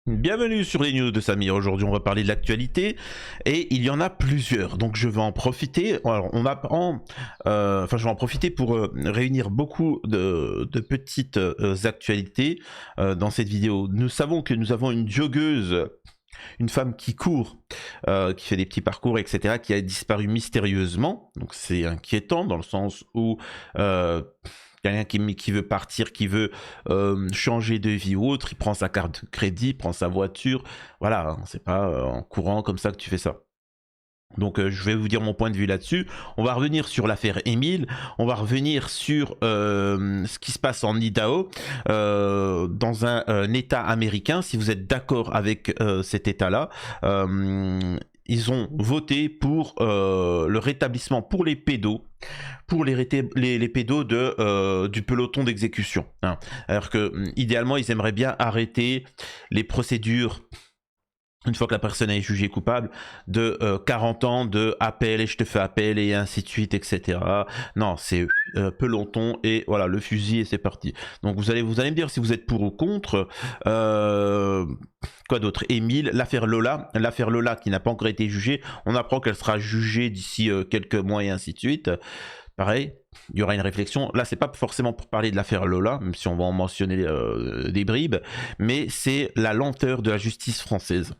Bienvenue sur les news de Samir. Aujourd'hui, on va parler de l'actualité et il y en a plusieurs. Donc, je vais en profiter. Alors, on apprend. Je vais en profiter pour réunir beaucoup de petites actualités dans cette vidéo. Nous savons que nous avons une joggeuse, une femme qui court, qui fait des petits parcours, etc., qui a disparu mystérieusement. Donc, c'est inquiétant dans le sens où quelqu'un qui veut partir, qui veut changer de vie ou autre, il prend sa carte de crédit, prend sa voiture, voilà, hein, c'est pas en courant comme ça que tu fais ça. Donc je vais vous dire mon point de vue là-dessus. On va revenir sur l'affaire Émile, on va revenir sur ce qui se passe en Idaho, dans un état américain. Si vous êtes d'accord avec cet état-là, ils ont voté pour le rétablissement pour les pédos, pour les pédos du peloton d'exécution. Hein. Alors que idéalement, ils aimeraient bien arrêter les procédures, une fois que la personne est jugée coupable, de 40 ans de appel et je te fais appel et ainsi de suite, etc. Non, c'est peloton et voilà, le fusil et c'est parti. Donc vous allez me dire si vous êtes pour ou contre. Quoi d'autre? Émile, l'affaire Lola qui n'a pas encore été jugée. On apprend qu'elle sera jugée d'ici quelques mois et ainsi de suite. Pareil, il y aura une réflexion. Là, c'est pas forcément pour parler de l'affaire Lola, même si on va en mentionner des bribes, mais c'est la lenteur de la justice française.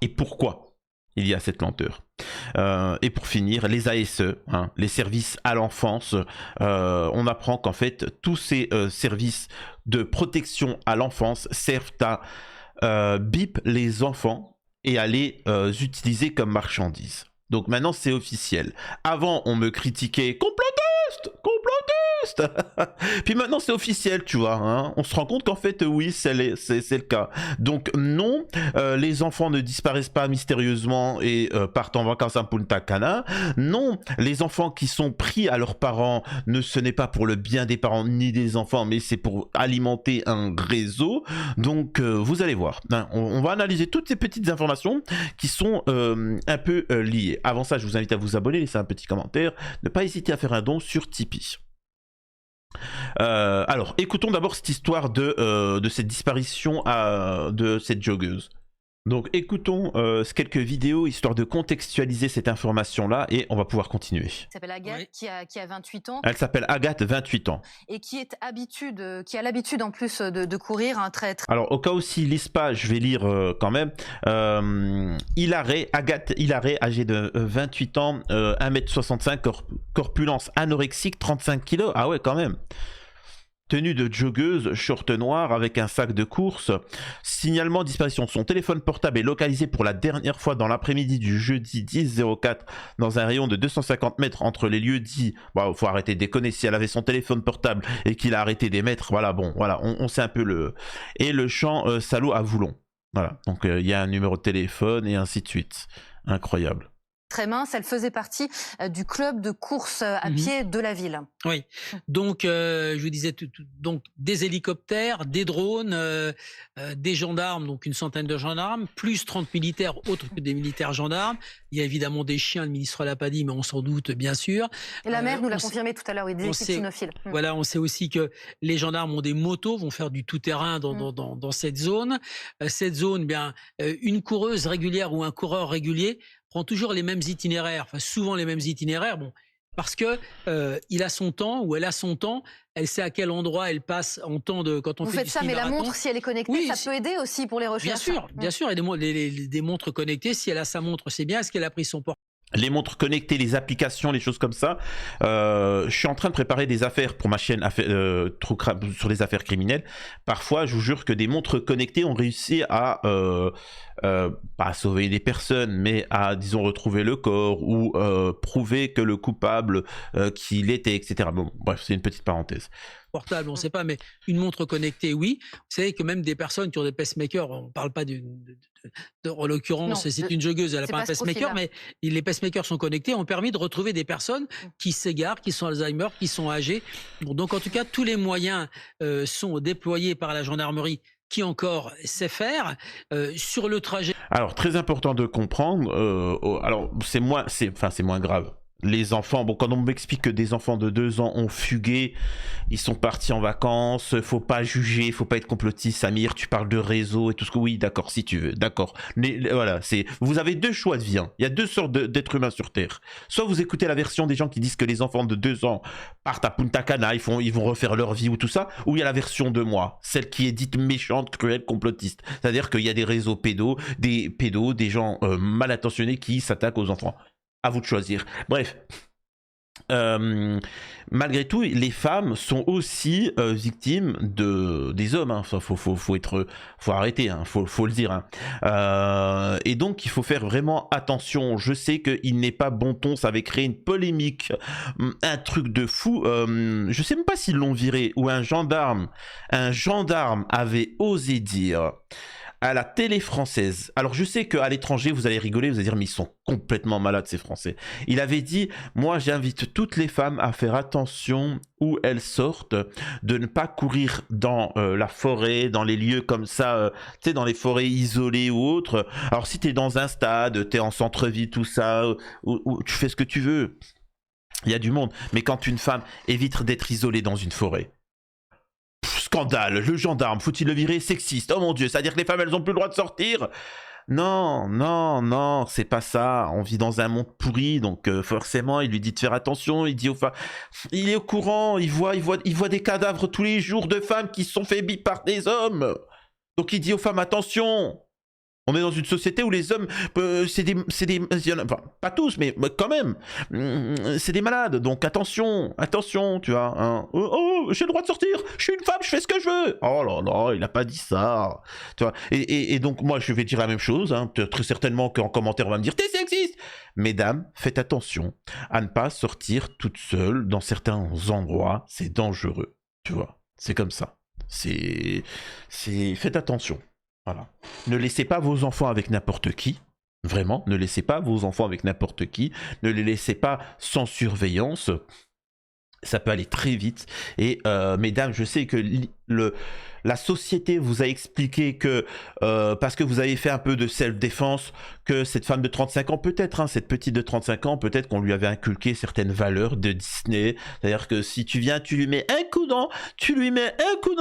Et pourquoi il y a cette lenteur? Et pour finir, les ASE, hein, les services à l'enfance, on apprend qu'en fait, tous ces services de protection à l'enfance servent à bip les enfants et à les utiliser comme marchandises. Donc maintenant, c'est officiel. Avant, on me critiquait complotiste. Puis maintenant, c'est officiel, tu vois. Hein. On se rend compte qu'en fait, oui, c'est le cas. Donc non, les enfants ne disparaissent pas mystérieusement et partent en vacances à Punta Cana. Non, les enfants qui sont pris à leurs parents, ce n'est pas pour le bien des parents ni des enfants, mais c'est pour alimenter un réseau. Donc vous allez voir. Hein, on va analyser toutes ces petites informations qui sont un peu liées. Avant ça, je vous invite à vous abonner, laisser un petit commentaire, ne pas hésiter à faire un don sur Tipeee. Alors, écoutons d'abord cette histoire de cette disparition de cette joggeuse. Donc, écoutons quelques vidéos histoire de contextualiser cette information-là et on va pouvoir continuer. Elle s'appelle Agathe, oui. qui a 28 ans. Elle s'appelle Agathe, 28 ans. Et qui a l'habitude en plus de courir un très. Alors, au cas où s'ils lisent pas, je vais lire quand même. Agathe Hilaré, âgée de 28 ans, 1m65, corpulence anorexique, 35 kg. Ah ouais, quand même. Tenue de joggeuse, short noir avec un sac de course. Signalement disparition. Son téléphone portable est localisé pour la dernière fois dans l'après-midi du jeudi 10-04 dans un rayon de 250 mètres entre les lieux dits. Bon, faut arrêter de déconner si elle avait son téléphone portable et qu'il a arrêté d'émettre. Voilà, bon, voilà, on sait un peu le... Et le champ Salaud à Voulon. Voilà, donc il y a un numéro de téléphone et ainsi de suite. Incroyable. Très mince, elle faisait partie du club de course à pied de la ville. Oui, donc je vous disais donc des hélicoptères, des drones, des gendarmes, donc une centaine de gendarmes, plus 30 militaires autres que des militaires gendarmes. Il y a évidemment des chiens, le ministre l'a pas dit, mais on s'en doute bien sûr. Et la maire nous l'a confirmé tout à l'heure, oui, des équipes cynophiles. Voilà, on sait aussi que les gendarmes ont des motos, vont faire du tout-terrain dans cette zone. Cette zone, bien, une coureuse régulière ou un coureur régulier prend toujours les mêmes itinéraires, enfin souvent les mêmes itinéraires, bon, parce que il a son temps ou elle a son temps, elle sait à quel endroit elle passe en temps de quand on fait du ski marathon. Vous faites ça, mais la montre, si elle est connectée, oui, ça peut aider aussi pour les recherches. Bien sûr, et des montres connectées, si elle a sa montre, c'est bien. Est-ce qu'elle a pris son portable? Les montres connectées, les applications, les choses comme ça. Je suis en train de préparer des affaires pour ma chaîne sur les affaires criminelles. Parfois, je vous jure que des montres connectées ont réussi à pas à sauver des personnes, mais à, disons, retrouver le corps ou prouver que le coupable qu'il était, etc. Bon, bref, c'est une petite parenthèse. Portable, on ne sait pas, mais une montre connectée, oui. Vous savez que même des personnes qui ont des pacemakers, on ne parle pas en l'occurrence, c'est une joggeuse, elle n'a pas un pacemaker, mais les pacemakers sont connectés, ont permis de retrouver des personnes qui s'égarent, qui sont Alzheimer, qui sont âgées. Bon, donc en tout cas, tous les moyens sont déployés par la gendarmerie qui encore sait faire sur le trajet. Alors, très important de comprendre, alors c'est moins grave. Les enfants, bon, quand on m'explique que des enfants de 2 ans ont fugué, ils sont partis en vacances, faut pas juger, faut pas être complotiste. Samir, tu parles de réseau et tout ce que... Oui, d'accord, si tu veux, d'accord. Mais voilà, vous avez 2 choix de vie, hein. Il y a 2 sortes d'êtres humains sur Terre. Soit vous écoutez la version des gens qui disent que les enfants de 2 ans partent à Punta Cana, ils vont refaire leur vie ou tout ça, ou il y a la version de moi, celle qui est dite méchante, cruelle, complotiste. C'est-à-dire qu'il y a des réseaux pédos, des gens mal intentionnés qui s'attaquent aux enfants. À vous de choisir. Bref. Malgré tout, les femmes sont aussi victimes des hommes. Hein. Enfin, faut arrêter. Hein. Faut le dire. Hein. Et donc, il faut faire vraiment attention. Je sais qu'il n'est pas bon ton. Ça avait créé une polémique, un truc de fou. Je sais même pas s'ils l'ont viré ou un gendarme avait osé dire à la télé française. Alors je sais qu'à l'étranger, vous allez rigoler, vous allez dire mais ils sont complètement malades ces Français. Il avait dit, moi j'invite toutes les femmes à faire attention où elles sortent, de ne pas courir dans la forêt, dans les lieux comme ça, tu sais, dans les forêts isolées ou autres. Alors si t'es dans un stade, t'es en centre-ville, tout ça, où tu fais ce que tu veux, il y a du monde. Mais quand une femme évite d'être isolée dans une forêt, scandale, le gendarme, faut-il le virer? Sexiste, oh mon Dieu, c'est-à-dire que les femmes, elles ont plus le droit de sortir? Non, c'est pas ça. On vit dans un monde pourri, donc forcément, il lui dit de faire attention. Il dit aux femmes, il est au courant, il voit des cadavres tous les jours de femmes qui se sont fait bip par des hommes. Donc il dit aux femmes, attention. On est dans une société où les hommes, c'est des, enfin, pas tous, mais quand même, c'est des malades. Donc attention, tu vois. Hein. Oh, j'ai le droit de sortir. Je suis une femme, je fais ce que je veux. Oh là là, il a pas dit ça. Tu vois. Et donc moi, je vais dire la même chose. Hein. Très certainement qu'en commentaire, on va me dire, t'es sexiste. Mesdames, faites attention à ne pas sortir toute seule dans certains endroits. C'est dangereux. Tu vois. C'est comme ça. Faites attention. Voilà. Ne laissez pas vos enfants avec n'importe qui. Vraiment, ne laissez pas vos enfants avec n'importe qui. Ne les laissez pas sans surveillance. Ça peut aller très vite. Et mesdames, je sais que la société vous a expliqué que, parce que vous avez fait un peu de self-défense, que cette femme de 35 ans, peut-être, hein, cette petite de 35 ans, peut-être qu'on lui avait inculqué certaines valeurs de Disney. C'est-à-dire que si tu viens, tu lui mets un coup dans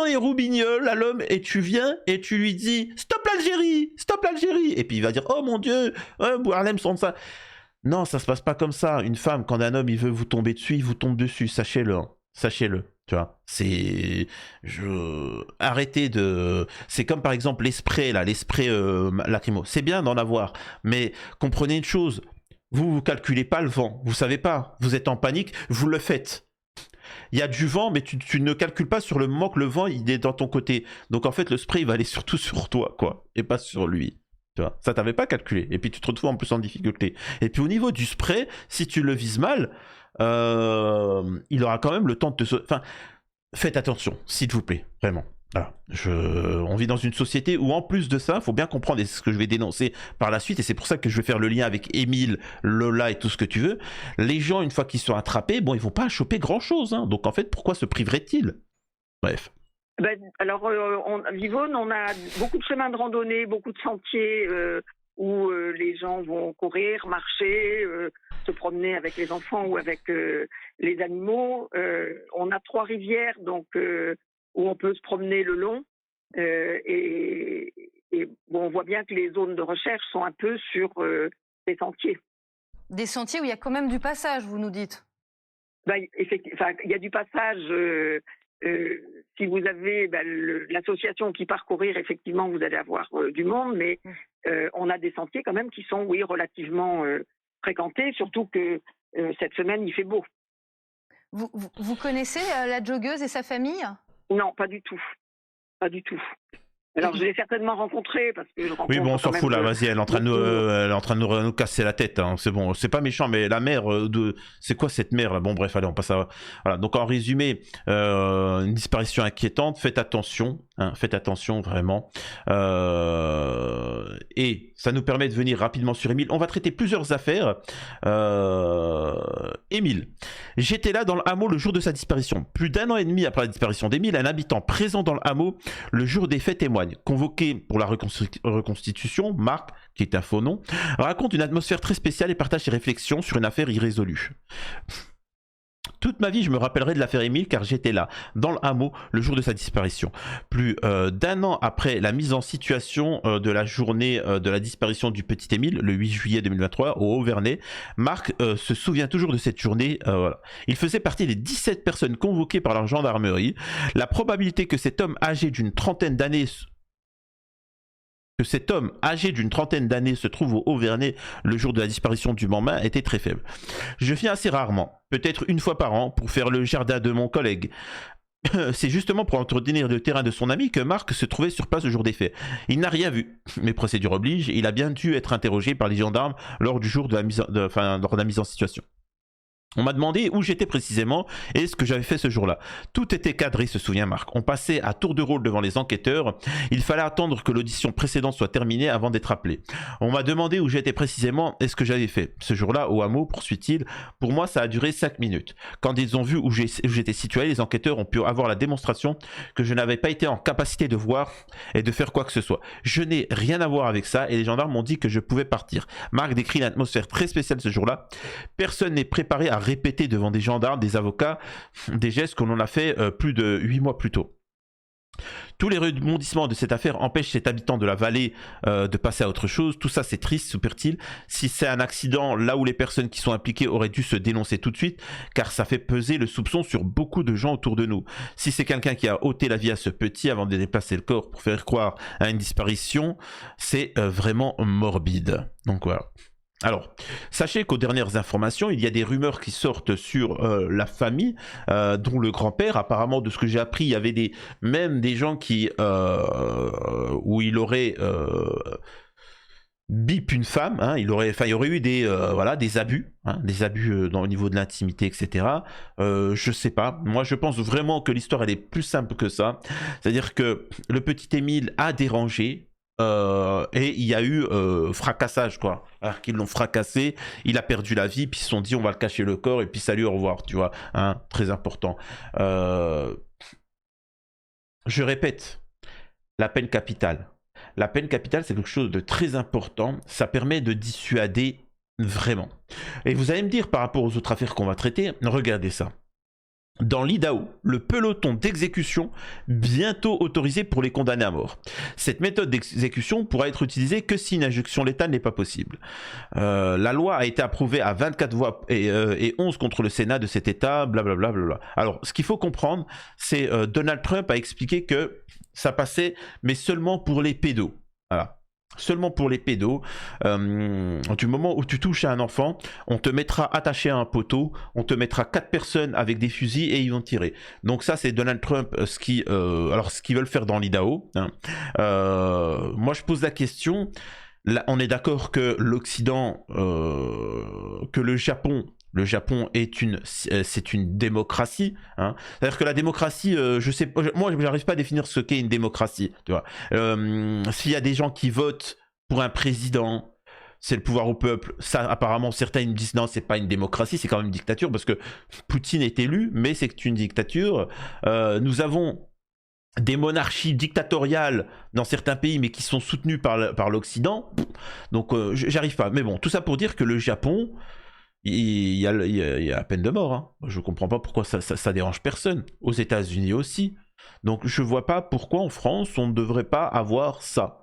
les roubignoles à l'homme, et tu viens et tu lui dis stop l'Algérie. Et puis il va dire oh mon Dieu, Harlem sont ça. Non, ça se passe pas comme ça. Une femme, quand un homme il veut vous tomber dessus, il vous tombe dessus. Sachez-le, hein. Sachez-le. Tu vois, arrêtez de. C'est comme par exemple les sprays lacrymo. C'est bien d'en avoir, mais comprenez une chose. Vous calculez pas le vent. Vous savez pas. Vous êtes en panique. Vous le faites. Il y a du vent, mais tu ne calcules pas sur le moment que le vent il est dans ton côté. Donc en fait, le spray il va aller surtout sur toi, quoi, et pas sur lui. Tu vois, ça t'avait pas calculé. Et puis tu te retrouves en plus en difficulté. Et puis au niveau du spray, si tu le vises mal, il aura quand même le temps de te... Enfin, faites attention, s'il vous plaît, vraiment. Voilà. On vit dans une société où en plus de ça, il faut bien comprendre, et c'est ce que je vais dénoncer par la suite, et c'est pour ça que je vais faire le lien avec Émile, Lola et tout ce que tu veux. Les gens, une fois qu'ils sont attrapés, bon, ils vont pas choper grand-chose. Hein. Donc en fait, pourquoi se priveraient-ils? Bref. Alors, à Vivonne, on a beaucoup de chemins de randonnée, beaucoup de sentiers où les gens vont courir, marcher, se promener avec les enfants ou avec les animaux. On a 3 rivières donc où on peut se promener le long. Et bon, on voit bien que les zones de recherche sont un peu sur des sentiers. Des sentiers où il y a quand même du passage, vous nous dites? Effectivement, il y a du passage. Si vous avez l'association qui parcourir, effectivement, vous allez avoir du monde, mais on a des sentiers quand même qui sont, oui, relativement fréquentés, surtout que cette semaine, il fait beau. Vous connaissez la joggeuse et sa famille? Non, pas du tout. Pas du tout. Alors, je l'ai certainement rencontrée parce que je rencontre. Oui, bon, on s'en fout là, vas-y, elle est en train de nous casser la tête, hein. C'est bon, c'est pas méchant, mais la mère c'est quoi cette mère là? Bon, bref, allez, on passe à. Voilà, donc en résumé, une disparition inquiétante, faites attention vraiment. Et ça nous permet de venir rapidement sur Émile. On va traiter plusieurs affaires. Émile, j'étais là dans le hameau le jour de sa disparition. Plus d'1 an et demi après la disparition d'Émile, un habitant présent dans le hameau le jour des faits témoigne. témoigne. Convoqué pour la reconstitution, Marc, qui est un faux nom, raconte une atmosphère très spéciale et partage ses réflexions sur une affaire irrésolue. Toute ma vie, je me rappellerai de l'affaire Émile car j'étais là, dans le hameau, le jour de sa disparition. Plus d'un an après la mise en situation de la journée de la disparition du petit Émile, le 8 juillet 2023, au Haut-Vernay, Marc se souvient toujours de cette journée. Voilà. Il faisait partie des 17 personnes convoquées par la gendarmerie. La probabilité que cet homme âgé d'une trentaine d'années se trouve au Haut-Vernay le jour de la disparition du Mambin était très faible. Je viens assez rarement, peut-être une fois par an, pour faire le jardin de mon collègue. C'est justement pour entretenir le terrain de son ami que Marc se trouvait sur place le jour des faits. Il n'a rien vu, mais procédure oblige, il a bien dû être interrogé par les gendarmes lors du jour de la mise en situation. On m'a demandé où j'étais précisément et ce que j'avais fait ce jour-là. Tout était cadré, se souvient Marc. On passait à tour de rôle devant les enquêteurs. Il fallait attendre que l'audition précédente soit terminée avant d'être appelé. On m'a demandé où j'étais précisément et ce que j'avais fait. Ce jour-là, au hameau, poursuit-il, pour moi, ça a duré 5 minutes. Quand ils ont vu où j'étais situé, les enquêteurs ont pu avoir la démonstration que je n'avais pas été en capacité de voir et de faire quoi que ce soit. Je n'ai rien à voir avec ça et les gendarmes m'ont dit que je pouvais partir. Marc décrit une atmosphère très spéciale ce jour-là. Personne n'est préparé à répéter devant des gendarmes, des avocats, des gestes qu'on en a fait plus de 8 mois plus tôt. Tous les rebondissements de cette affaire empêchent cet habitant de la vallée de passer à autre chose. Tout ça c'est triste, soupire-t-il. Si c'est un accident, là où les personnes qui sont impliquées auraient dû se dénoncer tout de suite, car ça fait peser le soupçon sur beaucoup de gens autour de nous. Si c'est quelqu'un qui a ôté la vie à ce petit avant de déplacer le corps pour faire croire à une disparition, c'est vraiment morbide. Donc voilà. Alors, sachez qu'aux dernières informations, il y a des rumeurs qui sortent sur la famille, dont le grand-père. Apparemment, de ce que j'ai appris, il y avait même des gens qui, où il aurait bip une femme, hein, il y aurait eu des abus, au niveau de l'intimité, etc. Je sais pas. Moi, je pense vraiment que l'histoire elle est plus simple que ça. C'est-à-dire que le petit Émile a dérangé. Et il y a eu fracassage quoi. Alors qu'ils l'ont fracassé, il a perdu la vie, puis ils se sont dit on va le cacher le corps et puis salut au revoir, tu vois, hein, très important. Je répète, la peine capitale. La peine capitale c'est quelque chose de très important, ça permet de dissuader vraiment. Et vous allez me dire par rapport aux autres affaires qu'on va traiter, regardez ça. Dans l'Idaho, le peloton d'exécution bientôt autorisé pour les condamnés à mort. Cette méthode d'exécution pourra être utilisée que si une injonction létale n'est pas possible. La loi a été approuvée à 24 voix et 11 contre le Sénat de cet État, blablabla. Bla bla. Alors, ce qu'il faut comprendre, c'est Donald Trump a expliqué que ça passait, mais seulement pour les pédos. Voilà. Seulement pour les pédos, du moment où tu touches à un enfant, on te mettra attaché à un poteau, on te mettra 4 personnes avec des fusils et ils vont tirer. Donc ça c'est Donald Trump, ce qu'ils veulent faire dans l'Idaho. Hein. Moi je pose la question, là, on est d'accord que l'Occident, que le Japon c'est une démocratie, hein. C'est-à-dire que la démocratie, moi j'arrive pas à définir ce qu'est une démocratie, tu vois. S'il y a des gens qui votent pour un président, c'est le pouvoir au peuple. Ça, apparemment, certains me disent non, c'est pas une démocratie, c'est quand même une dictature parce que Poutine est élu, mais c'est une dictature. Nous avons des monarchies dictatoriales dans certains pays, mais qui sont soutenues par l'Occident. Donc, j'arrive pas. Mais bon, tout ça pour dire que le Japon, il y a la peine de mort. Hein. Je comprends pas pourquoi ça dérange personne. Aux États-Unis aussi. Donc je vois pas pourquoi en France on ne devrait pas avoir ça.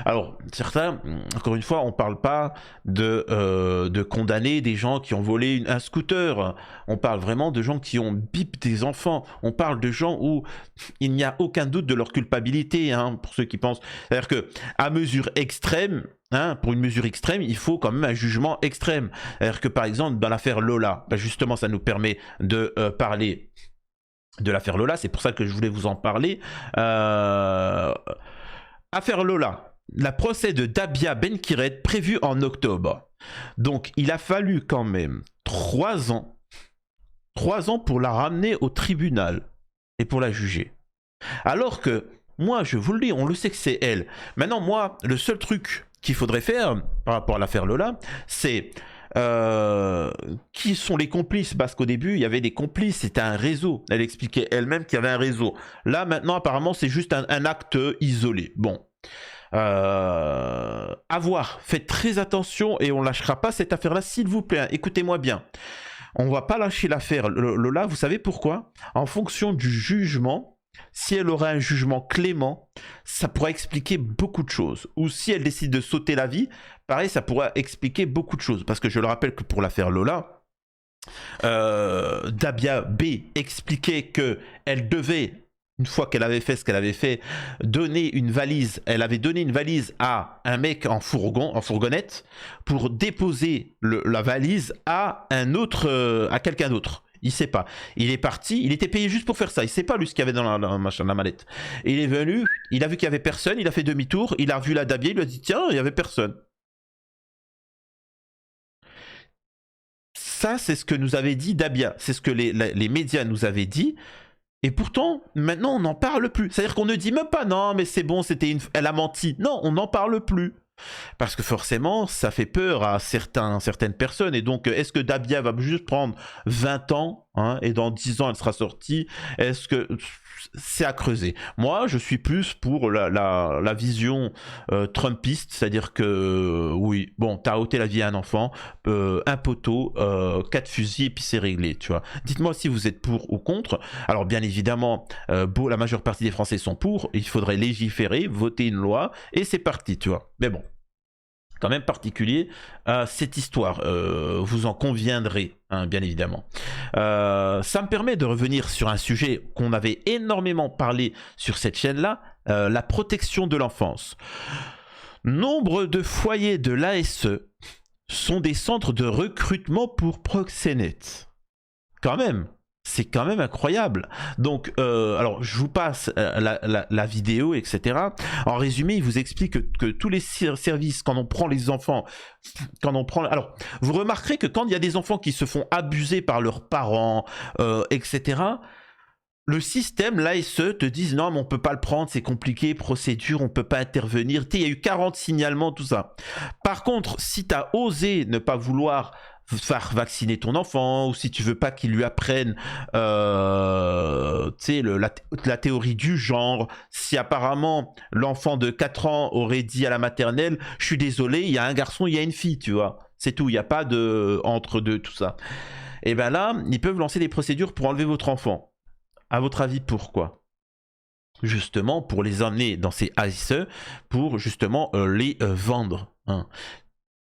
Alors certains, encore une fois, on parle pas de condamner des gens qui ont volé un scooter. On parle vraiment de gens qui ont bip des enfants. On parle de gens où il n'y a aucun doute de leur culpabilité, hein, pour ceux qui pensent. C'est-à-dire que à mesure extrême. Hein, pour une mesure extrême, il faut quand même un jugement extrême. C'est-à-dire que par exemple, dans l'affaire Lola, justement, ça nous permet de parler de l'affaire Lola. C'est pour ça que je voulais vous en parler. Affaire Lola, la procès de Dabia Benkiret prévu en octobre. Donc, il a fallu quand même 3 ans. 3 ans pour la ramener au tribunal et pour la juger. Alors que, moi, je vous le dis, on le sait que c'est elle. Maintenant, moi, le seul truc qu'il faudrait faire par rapport à l'affaire Lola, c'est Qui sont les complices? Parce qu'au début, il y avait des complices, c'était un réseau. Elle expliquait elle-même qu'il y avait un réseau. Là, maintenant, apparemment, c'est juste un acte isolé. Bon. À voir. Faites très attention et on lâchera pas cette affaire-là, s'il vous plaît. Écoutez-moi bien. On va pas lâcher l'affaire Lola. Vous savez pourquoi? En fonction du jugement, si elle aura un jugement clément, ça pourra expliquer beaucoup de choses. Ou si elle décide de sauter la vie, pareil, ça pourra expliquer beaucoup de choses. Parce que je le rappelle que pour l'affaire Lola, Dabia B expliquait que elle devait, une fois qu'elle avait fait ce qu'elle avait fait, donner une valise. Elle avait donné une valise à un mec en fourgonnette, pour déposer la valise à un autre, à quelqu'un d'autre. Il sait pas. Il est parti, il était payé juste pour faire ça. Il sait pas lui ce qu'il y avait dans la mallette. Et il est venu, il a vu qu'il y avait personne, il a fait demi-tour, il a revu la Dabia, il lui a dit tiens, il y avait personne. Ça, c'est ce que nous avait dit Dabia. C'est ce que les médias nous avaient dit. Et pourtant, maintenant, on n'en parle plus. C'est-à-dire qu'on ne dit même pas non, mais c'est bon, elle a menti. Non, on n'en parle plus. Parce que forcément, ça fait peur à certaines personnes. Et donc, est-ce que Dabia va juste prendre 20 ans et dans 10 ans, elle sera sortie? Est-ce que c'est à creuser? Moi, je suis plus pour la vision trumpiste. C'est-à-dire que, oui, bon, t'as ôté la vie à un enfant, un poteau, 4 fusils, et puis c'est réglé, tu vois. Dites-moi si vous êtes pour ou contre. Alors, bien évidemment, la majeure partie des Français sont pour. Il faudrait légiférer, voter une loi, et c'est parti, tu vois. Mais bon, quand même particulier cette histoire, vous en conviendrez, bien évidemment. Ça me permet de revenir sur un sujet qu'on avait énormément parlé sur cette chaîne-là, la protection de l'enfance. Nombre de foyers de l'ASE sont des centres de recrutement pour proxénètes. Quand même. C'est quand même incroyable. Donc, alors, je vous passe la vidéo, etc. En résumé, il vous explique que tous les services, quand on prend les enfants, alors, vous remarquerez que quand il y a des enfants qui se font abuser par leurs parents, etc., le système, l'ASE, te disent non, mais on peut pas le prendre, c'est compliqué, procédure, on peut pas intervenir. Il y a eu 40 signalements, tout ça. Par contre, si tu as osé ne pas vouloir faire vacciner ton enfant, ou si tu veux pas qu'il lui apprenne la théorie du genre, si apparemment l'enfant de 4 ans aurait dit à la maternelle je suis désolé, il y a un garçon, il y a une fille, tu vois, c'est tout, il n'y a pas de entre deux, tout ça, et ben là ils peuvent lancer des procédures pour enlever votre enfant. À votre avis, pourquoi? Justement pour les emmener dans ces ASE, pour justement les vendre,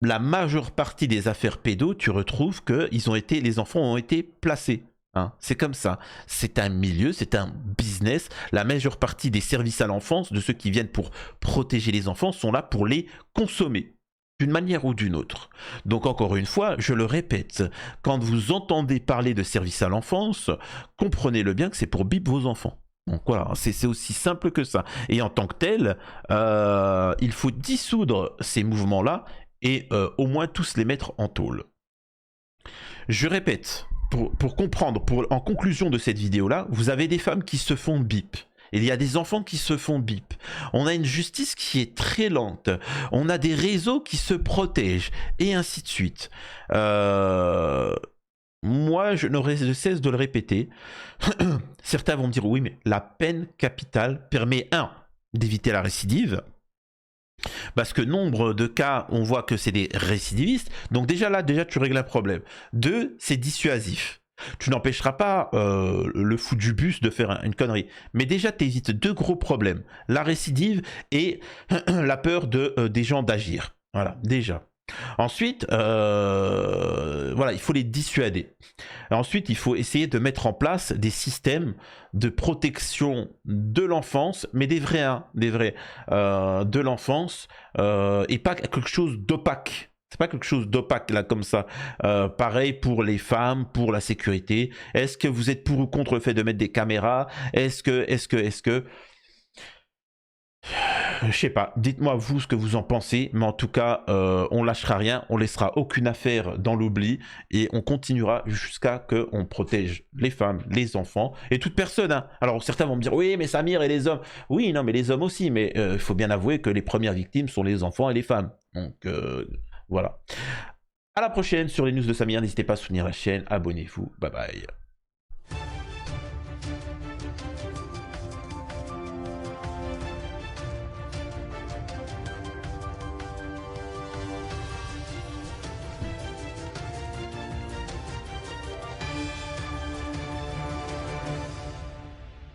La majeure partie des affaires pédos, tu retrouves que les enfants ont été placés. C'est comme ça. C'est un milieu, c'est un business. La majeure partie des services à l'enfance, de ceux qui viennent pour protéger les enfants, sont là pour les consommer, d'une manière ou d'une autre. Donc encore une fois, je le répète, quand vous entendez parler de services à l'enfance, comprenez-le bien que c'est pour bip vos enfants. Donc voilà, c'est aussi simple que ça. Et en tant que tel, il faut dissoudre ces mouvements-là et au moins tous les mettre en tôle. Je répète, pour comprendre, en conclusion de cette vidéo-là, vous avez des femmes qui se font bip. Il y a des enfants qui se font bip. On a une justice qui est très lente. On a des réseaux qui se protègent. Et ainsi de suite. Moi, je n'aurai de cesse de le répéter. Certains vont me dire, oui, mais la peine capitale permet, d'éviter la récidive. Parce que nombre de cas, on voit que c'est des récidivistes. Donc déjà tu règles un problème. 2, c'est dissuasif. Tu n'empêcheras pas le fou du bus de faire une connerie. Mais déjà, tu évites 2 gros problèmes. La récidive et la peur des gens d'agir. Voilà, déjà. Ensuite, il faut les dissuader. Ensuite, il faut essayer de mettre en place des systèmes de protection de l'enfance, mais des vrais, de l'enfance, et pas quelque chose d'opaque. C'est pas quelque chose d'opaque là comme ça. Pareil pour les femmes, pour la sécurité. Est-ce que vous êtes pour ou contre le fait de mettre des caméras? Est-ce que je sais pas, dites-moi vous ce que vous en pensez, mais en tout cas, on lâchera rien, on laissera aucune affaire dans l'oubli et on continuera jusqu'à ce qu'on protège les femmes, les enfants et toute personne. Alors certains vont me dire, oui, mais Samir et les hommes. Oui, non, mais les hommes aussi, mais il faut bien avouer que les premières victimes sont les enfants et les femmes. Donc voilà. À la prochaine sur les news de Samir. N'hésitez pas à soutenir la chaîne. Abonnez-vous. Bye bye.